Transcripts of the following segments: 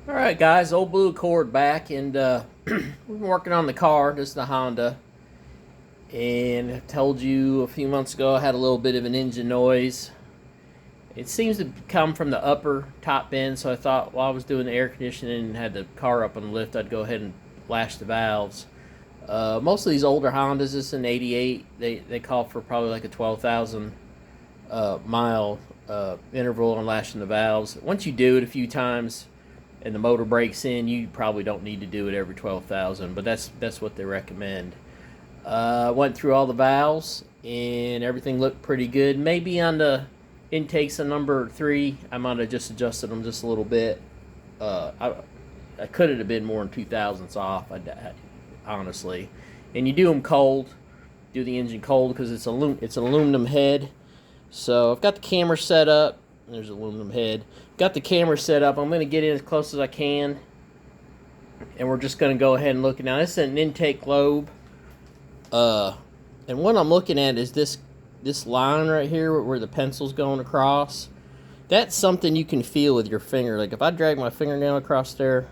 All right, guys, old blue Accord back, and we've been working on the car. This is the Honda, and I told you a few months ago I had a little bit of an engine noise. It seems to come from the upper top end, so I thought while I was doing the air conditioning and had the car up on the lift, I'd go ahead and lash the valves. Most of these older Hondas, this is an '88. They call for probably like a 12,000 mile interval on lashing the valves. Once you do it a few times and the motor breaks in, you probably don't need to do it every 12,000, but that's what they recommend. Went through all the valves and everything looked pretty good. Maybe on the intakes of number 3, I might have just adjusted them just a little bit. I could have been more than 2 thousandths off, honestly. And you do them cold, do the engine cold because it's an aluminum head. So I've got the camera set up. There's an aluminum head. Got the camera set up. I'm going to get in as close as I can. And we're just going to go ahead and look. Now, this is an intake lobe. And what I'm looking at is this line right here where the pencil's going across. That's something you can feel with your finger. Like if I drag my fingernail across there,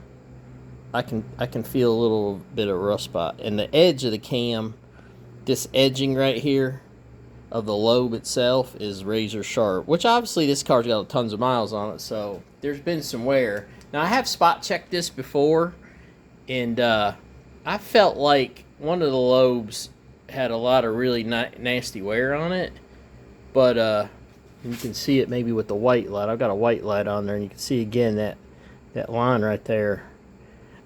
I can feel a little bit of rust spot. And the edge of the cam, this edging right here of the lobe itself is razor sharp, which obviously this car's got tons of miles on it, so there's been some wear. Now I have spot checked this before, and I felt like one of the lobes had a lot of really nasty wear on it, but you can see it maybe with the white light. I've got a white light on there, and you can see again that line right there.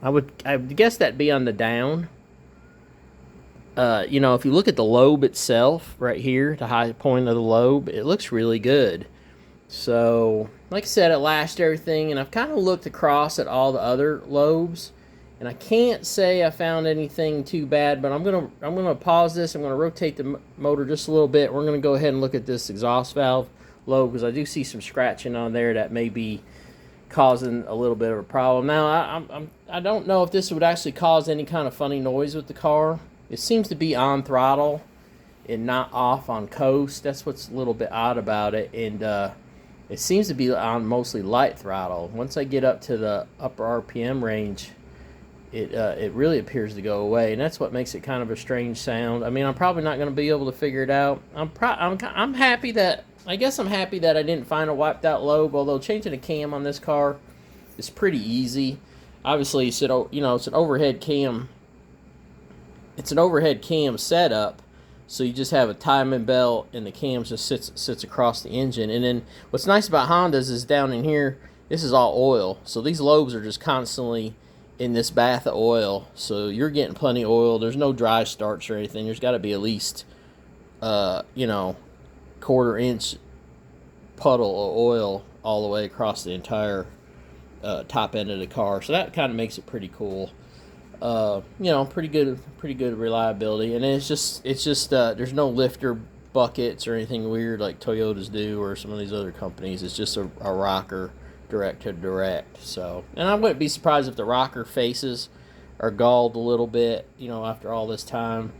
I guess that'd be on the down. If you look at the lobe itself right here, the high point of the lobe, it looks really good. So, like I said, it lashed everything, and I've kind of looked across at all the other lobes, and I can't say I found anything too bad, but I'm gonna pause this. I'm gonna rotate the motor just a little bit. We're gonna go ahead and look at this exhaust valve lobe because I do see some scratching on there that may be causing a little bit of a problem. Now, I don't know if this would actually cause any kind of funny noise with the car. It seems to be on throttle and not off on coast. That's what's a little bit odd about it. And it seems to be on mostly light throttle. Once I get up to the upper RPM range, it really appears to go away. And that's what makes it kind of a strange sound. I mean, I'm probably not going to be able to figure it out. I'm happy that, I guess I'm happy that I didn't find a wiped out lobe, although changing a cam on this car is pretty easy. Obviously, it's an overhead cam. It's an overhead cam setup, so you just have a timing belt, and the cam just sits across the engine. And then what's nice about Hondas is down in here, this is all oil, so these lobes are just constantly in this bath of oil, so you're getting plenty of oil. There's no dry starts or anything. There's got to be at least, quarter-inch puddle of oil all the way across the entire top end of the car, so that kind of makes it pretty cool. Pretty good reliability, and it's just there's no lifter buckets or anything weird like Toyotas do or some of these other companies. It's just a rocker direct to direct. So, and I wouldn't be surprised if the rocker faces are galled a little bit, after all this time.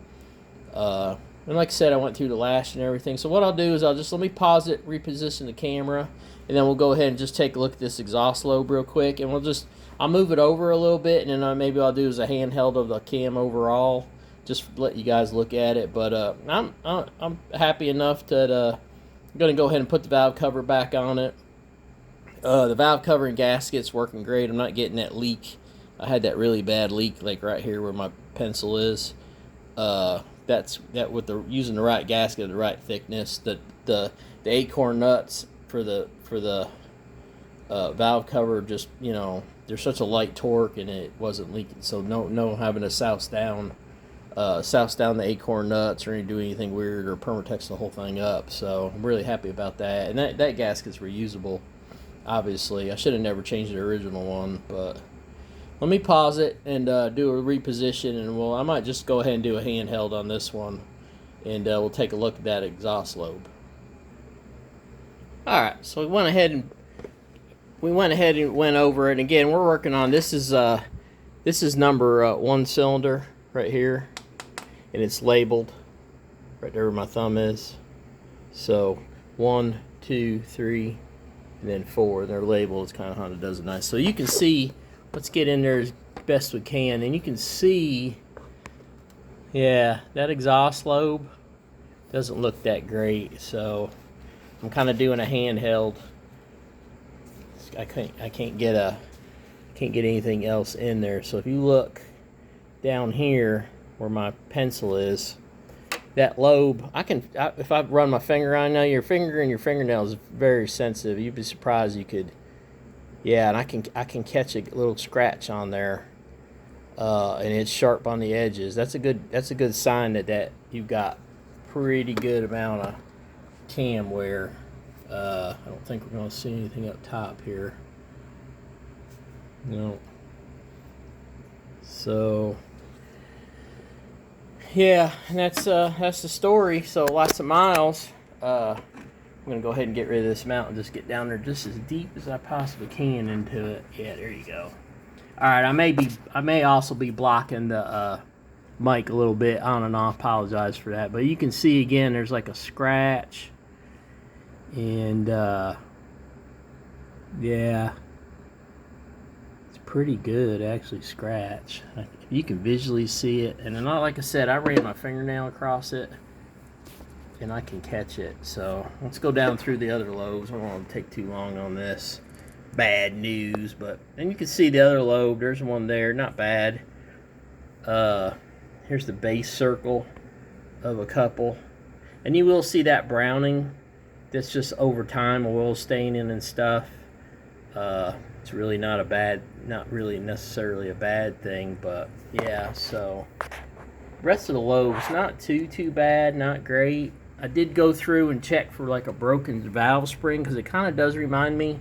And like I said, I went through the lash and everything. So what I'll do is let me pause it, reposition the camera, and then we'll go ahead and just take a look at this exhaust lobe real quick, and I'll move it over a little bit, and then maybe I'll do as a handheld of the cam overall, just let you guys look at it. But I'm happy enough that I'm going to go ahead and put the valve cover back on it. The valve cover and gasket's working great. I'm not getting that leak. I had that really bad leak, like right here where my pencil is. That's with using the right gasket, the right thickness. The acorn nuts for the valve cover, just there's such a light torque and it wasn't leaking, so no having to souse down the acorn nuts or do anything weird or permatex the whole thing up. So I'm really happy about that, and that gasket's reusable. Obviously, I should have never changed the original one, but let me pause it and do a reposition, and I might just go ahead and do a handheld on this one, and we'll take a look at that exhaust lobe. All right, so we went ahead and went over it. And again, we're working on this is number 1 cylinder right here, and it's labeled right there where my thumb is. So 1, 2, 3, and then 4. They're labeled. It's kind of Honda does it nice. So you can see let's get in there as best we can. And you can see, yeah, that exhaust lobe doesn't look that great. So I'm kind of doing a handheld. I can't get anything else in there. So if you look down here where my pencil is, that lobe, if I run my finger on, now your finger and your fingernail is very sensitive. You'd be surprised you could, yeah, and I can catch a little scratch on there, and it's sharp on the edges. That's a good sign that you've got pretty good amount of cam wear. I don't think we're going to see anything up top here. No. So yeah, and that's the story. So lots of miles. I'm gonna go ahead and get rid of this mount and just get down there just as deep as I possibly can into it. Yeah, there you go. All right, I may also be blocking the mic a little bit on and off. Apologize for that, but you can see again there's like a scratch, and yeah, it's pretty good actually. Scratch. You can visually see it, and not like I said, I ran my fingernail across it, and I can catch it. So let's go down through the other lobes. I don't want to take too long on this. Bad news, but and you can see the other lobe. There's one there, not bad. Here's the base circle of a couple, and you will see that browning. That's just over time, oil staining and stuff. It's really not really necessarily a bad thing, but yeah. So rest of the lobes not too bad, not great. I did go through and check for like a broken valve spring, because it kind of does remind me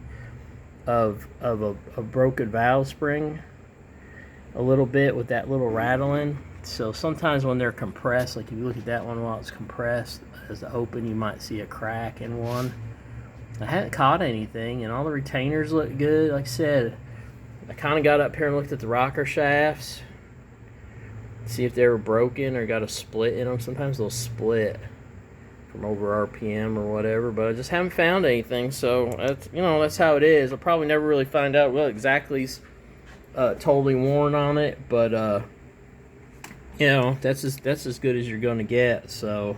of a broken valve spring a little bit with that little rattling. So sometimes when they're compressed, like if you look at that one while it's compressed as the open, you might see a crack in one. I hadn't caught anything, and all the retainers look good. Like I said, I kind of got up here and looked at the rocker shafts, see if they were broken or got a split in them. Sometimes they'll split from over RPM or whatever, but I just haven't found anything. So that's how it is. I'll probably never really find out what exactly's totally worn on it, but that's as good as you're going to get. So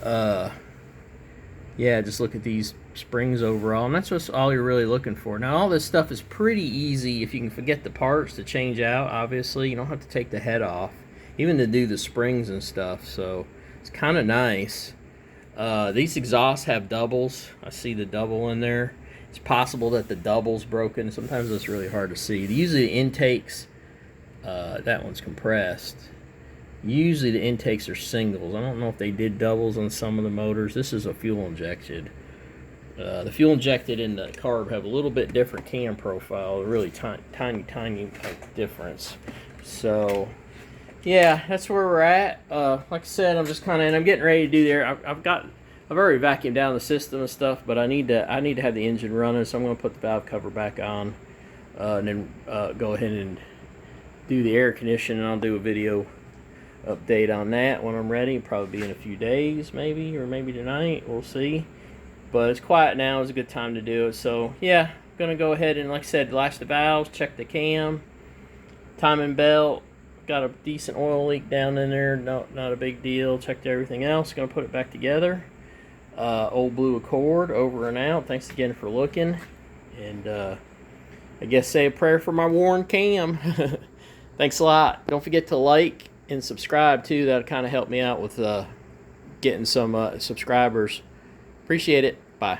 yeah, just look at these springs overall, and that's just all you're really looking for. Now all this stuff is pretty easy if you can forget the parts to change out. Obviously you don't have to take the head off, even to do the springs and stuff, so it's kind of nice. These exhausts have doubles. I see the double in there. It's possible that the double's broken. Sometimes it's really hard to see. Usually the intakes, that one's compressed. Usually the intakes are singles. I don't know if they did doubles on some of the motors. This is a fuel injected. The fuel injected and the carb have a little bit different cam profile, a really tiny difference. So yeah, that's where we're at. Like I said, I'm getting ready to do there. I've already vacuumed down the system and stuff, but I need to have the engine running, so I'm going to put the valve cover back on, and then go ahead and do the air conditioning. I'll do a video update on that when I'm ready. Probably be in a few days, maybe, or maybe tonight. We'll see. But it's quiet now. It's a good time to do it. So yeah, I'm gonna go ahead and, like I said, latch the valves, check the cam, timing belt. Got a decent oil leak down in there. Not a big deal. Checked everything else. Gonna put it back together. Old Blue Accord over and out. Thanks again for looking, and I guess say a prayer for my worn cam. Thanks a lot. Don't forget to like and subscribe too. That'll kind of help me out with getting some subscribers. Appreciate it. Bye.